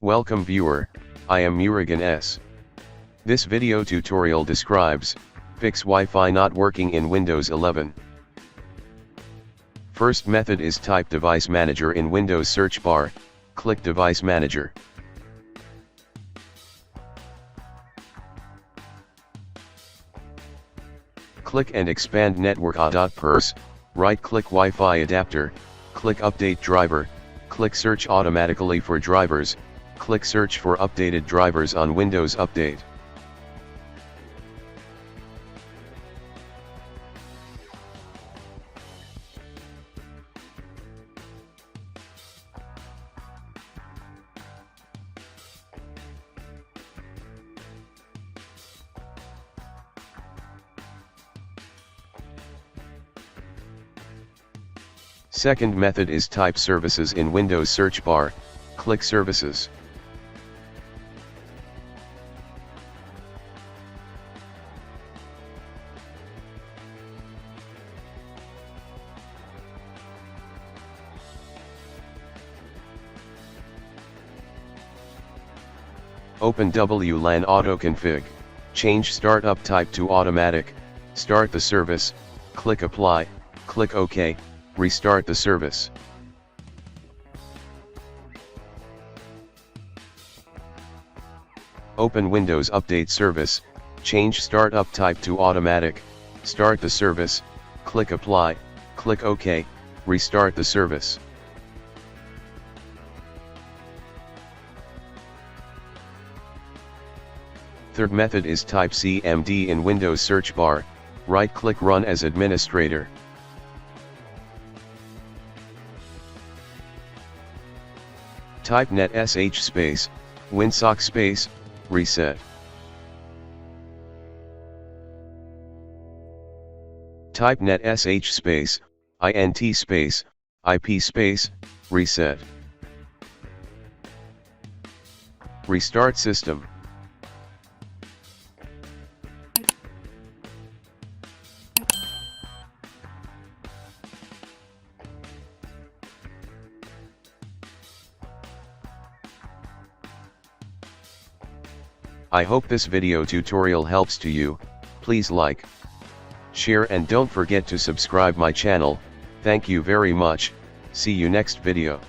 Welcome viewer, I am Murugan S. This video tutorial describes, fix Wi-Fi not working in Windows 11. First method is type Device Manager in Windows search bar, click Device Manager. Click and expand network.pers, right-click Wi-Fi adapter, click Update Driver, click Search automatically for drivers, click Search for updated drivers on Windows Update. Second method is type Services in Windows search bar, click Services. Open WLAN AutoConfig, change startup type to automatic, start the service, click Apply, click OK, restart the service. Open Windows Update Service, change startup type to automatic, start the service, click Apply, click OK, restart the service. Third method is type CMD in Windows search bar, right-click Run as administrator. Type net sh space, winsock space, reset. Type net sh space, int space, ip space, reset. Restart system. I hope this video tutorial helps to you. Please like, share and don't forget to subscribe my channel. Thank you very much. See you next video.